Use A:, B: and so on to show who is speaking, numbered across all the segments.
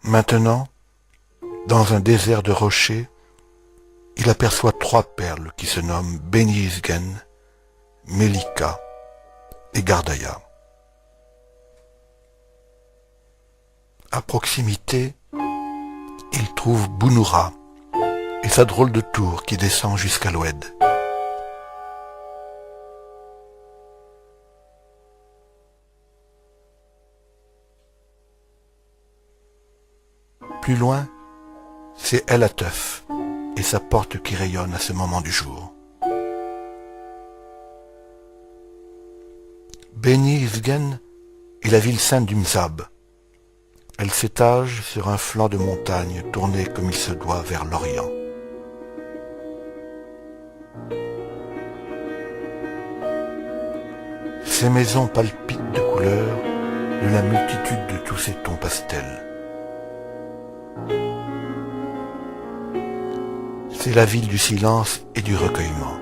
A: Maintenant, dans un désert de rochers, il aperçoit trois perles qui se nomment Beni Yizgen, Melika et Gardaïa. À proximité, il trouve Bounoura et sa drôle de tour qui descend jusqu'à l'Oued. Plus loin, c'est El Atef et sa porte qui rayonne à ce moment du jour. Beni Yizgen est la ville sainte du Mzab. Elle s'étage sur un flanc de montagne tourné comme il se doit vers l'Orient. Ces maisons palpitent de couleurs de la multitude de tous ces tons pastels. C'est la ville du silence et du recueillement.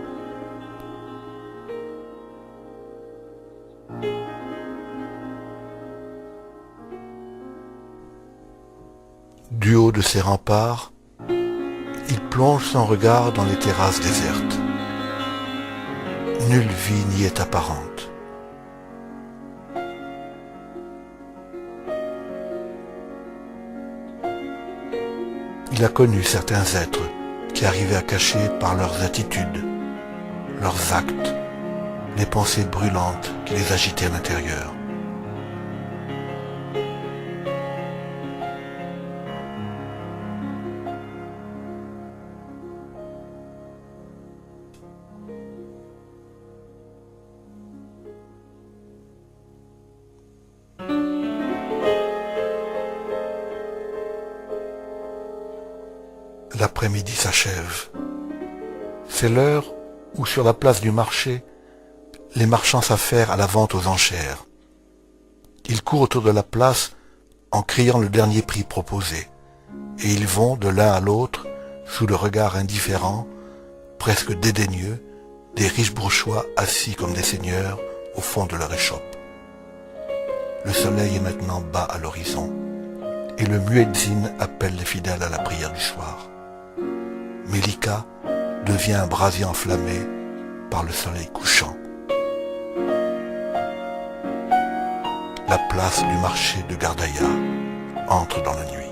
A: Du haut de ses remparts, il plonge son regard dans les terrasses désertes. Nulle vie n'y est apparente. Il a connu certains êtres qui arrivaient à cacher par leurs attitudes, leurs actes, les pensées brûlantes qui les agitaient à l'intérieur. L'après-midi s'achève. C'est l'heure où, sur la place du marché, les marchands s'affairent à la vente aux enchères. Ils courent autour de la place en criant le dernier prix proposé, et ils vont de l'un à l'autre sous le regard indifférent, presque dédaigneux, des riches bourgeois assis comme des seigneurs au fond de leur échoppe. Le soleil est maintenant bas à l'horizon, et le muezzin appelle les fidèles à la prière du soir. Melika devient un brasier enflammé par le soleil couchant. La place du marché de Gardaïa entre dans la nuit.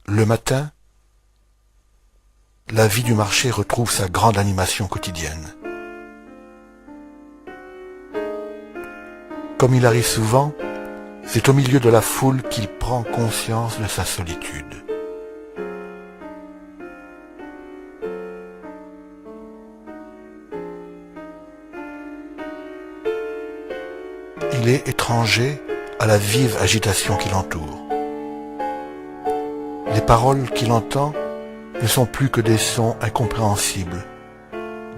A: Le matin, la vie du marché retrouve sa grande animation quotidienne. Comme il arrive souvent, c'est au milieu de la foule qu'il prend conscience de sa solitude. Il est étranger à la vive agitation qui l'entoure. Les paroles qu'il entend ne sont plus que des sons incompréhensibles,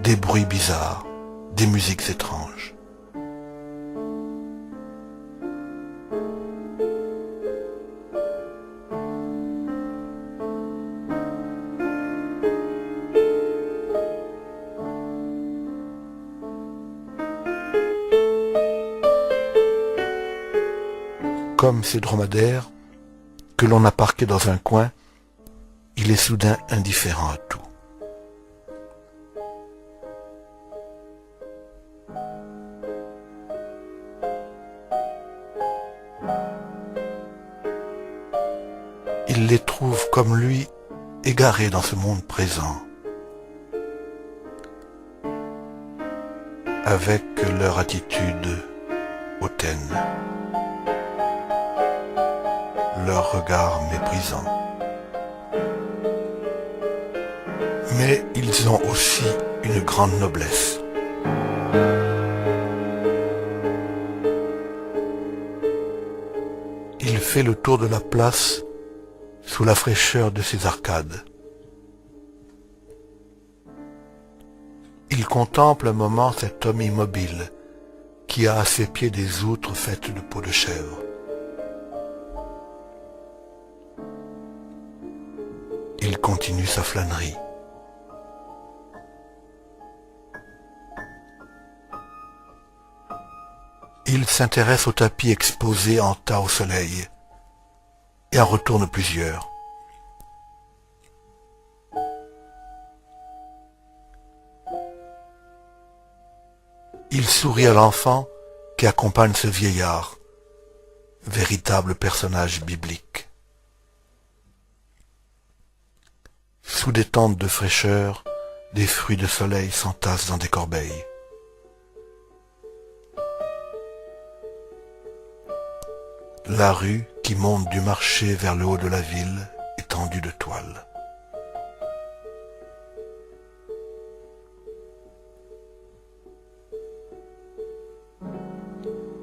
A: des bruits bizarres, des musiques étranges. Comme ces dromadaires que l'on a parqués dans un coin, il est soudain indifférent à tout. Il les trouve comme lui, égarés dans ce monde présent, avec leur attitude hautaine, leur regard méprisant. Mais ils ont aussi une grande noblesse. Il fait le tour de la place sous la fraîcheur de ses arcades. Il contemple un moment cet homme immobile qui a à ses pieds des outres faites de peau de chèvre. Il continue sa flânerie. Il s'intéresse aux tapis exposés en tas au soleil et en retourne plusieurs. Il sourit à l'enfant qui accompagne ce vieillard, véritable personnage biblique. Sous des tentes de fraîcheur, des fruits de soleil s'entassent dans des corbeilles. La rue qui monte du marché vers le haut de la ville est tendue de toiles.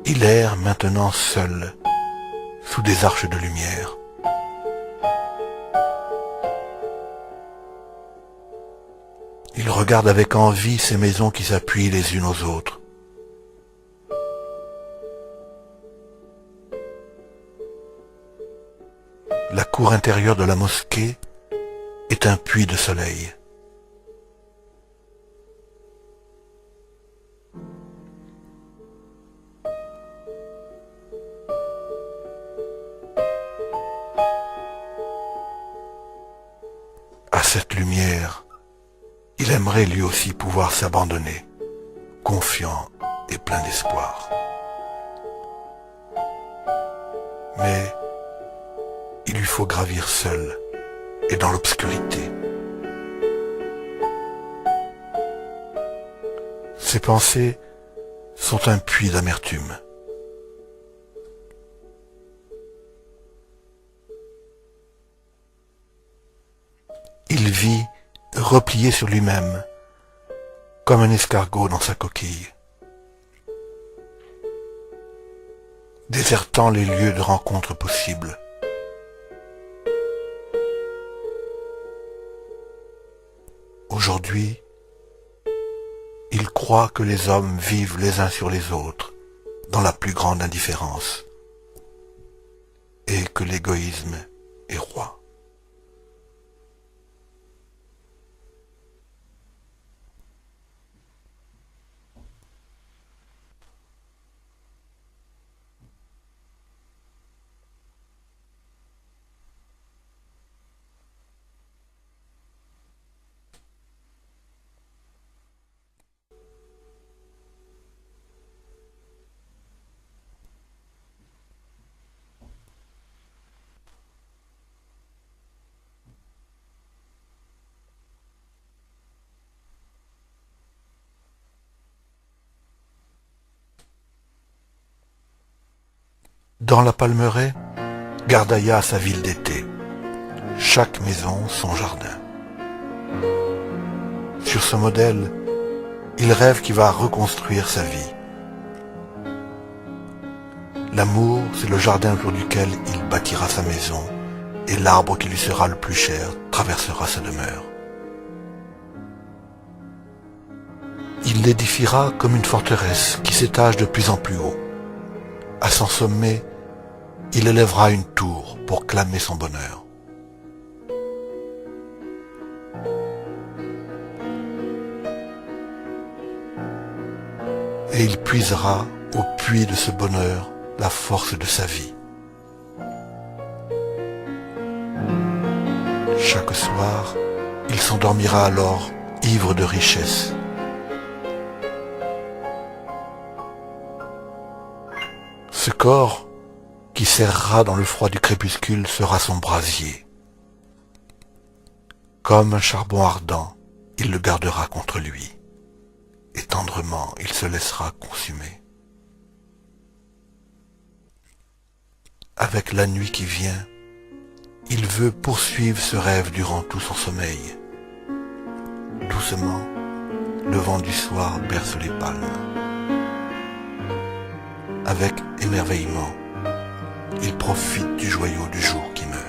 A: Il erre maintenant seul, sous des arches de lumière. Il regarde avec envie ces maisons qui s'appuient les unes aux autres. La cour intérieure de la mosquée est un puits de soleil. À cette lumière, il aimerait lui aussi pouvoir s'abandonner, confiant et plein d'espoir. Mais il lui faut gravir seul et dans l'obscurité. Ses pensées sont un puits d'amertume. Il vit replié sur lui-même, comme un escargot dans sa coquille, désertant les lieux de rencontre possibles. Aujourd'hui, il croit que les hommes vivent les uns sur les autres dans la plus grande indifférence et que l'égoïsme est roi. Dans la Palmeraie, Gardaïa a sa ville d'été. Chaque maison son jardin. Sur ce modèle, il rêve qu'il va reconstruire sa vie. L'amour, c'est le jardin autour duquel il bâtira sa maison, et l'arbre qui lui sera le plus cher traversera sa demeure. Il l'édifiera comme une forteresse qui s'étage de plus en plus haut. À son sommet, il élèvera une tour pour clamer son bonheur. Et il puisera au puits de ce bonheur la force de sa vie. Chaque soir, il s'endormira alors ivre de richesse. Ce corps qui serrera dans le froid du crépuscule sera son brasier. Comme un charbon ardent, il le gardera contre lui, et tendrement il se laissera consumer. Avec la nuit qui vient, il veut poursuivre ce rêve durant tout son sommeil. Doucement, le vent du soir berce les palmes. Avec émerveillement, il profite du joyau du jour qui meurt.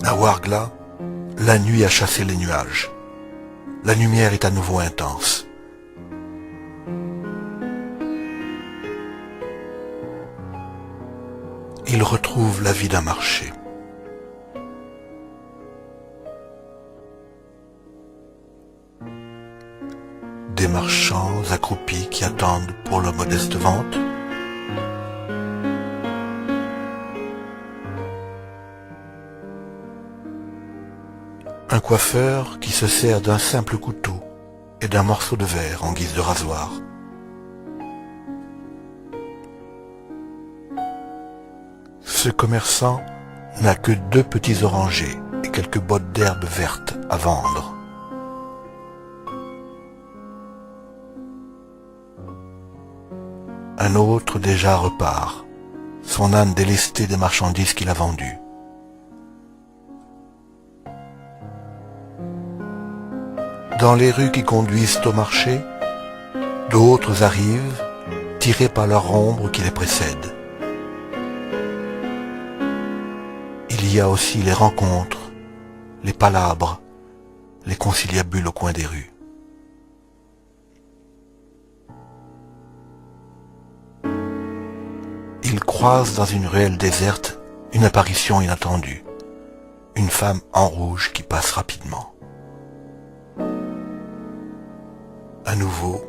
A: À Ouargla, la nuit a chassé les nuages. La lumière est à nouveau intense. il retrouve la vie d'un marché. Des marchands accroupis qui attendent pour leur modeste vente. Un coiffeur qui se sert d'un simple couteau et d'un morceau de verre en guise de rasoir. Ce commerçant n'a que 2 petits orangers et quelques bottes d'herbe verte à vendre. Un autre déjà repart, son âne délesté des marchandises qu'il a vendues. Dans les rues qui conduisent au marché, d'autres arrivent, tirés par leur ombre qui les précède. Il y a aussi les rencontres, les palabres, les conciliabules au coin des rues. Il croise dans une ruelle déserte une apparition inattendue, une femme en rouge qui passe rapidement. À nouveau,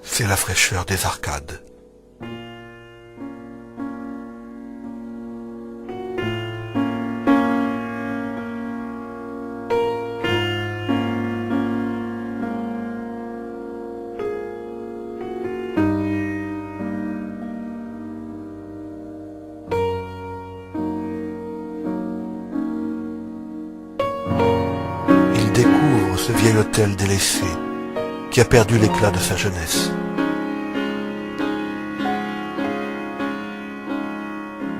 A: c'est la fraîcheur des arcades. Il découvre ce vieil hôtel délaissé qui a perdu l'éclat de sa jeunesse.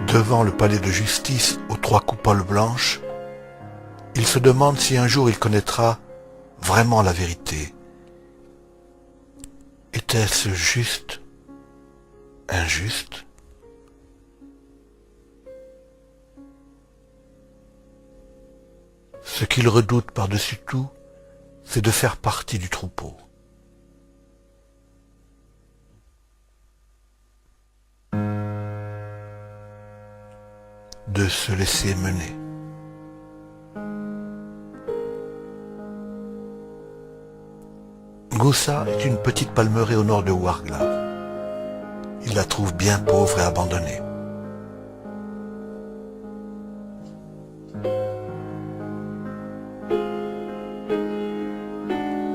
A: Devant le palais de justice aux 3 coupoles blanches, il se demande si un jour il connaîtra vraiment la vérité. Était-ce juste, injuste? Ce qu'il redoute par-dessus tout, c'est de faire partie du troupeau. De se laisser mener. Goussa est une petite palmeraie au nord de Ouargla. Il la trouve bien pauvre et abandonnée.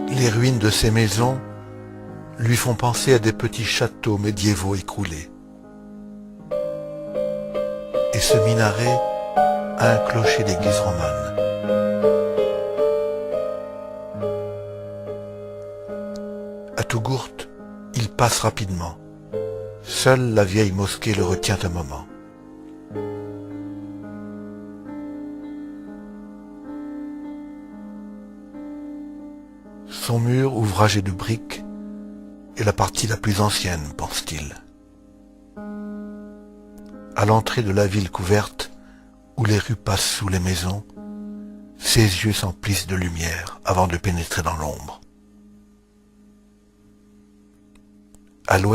A: Les ruines de ces maisons lui font penser à des petits châteaux médiévaux écroulés. Et ce minaret a un clocher d'église romane. À Tougourt, il passe rapidement. Seule la vieille mosquée le retient un moment. Son mur ouvragé de briques est la partie la plus ancienne, pense-t-il. À l'entrée de la ville couverte, où les rues passent sous les maisons, ses yeux s'emplissent de lumière avant de pénétrer dans l'ombre. À l'ouest,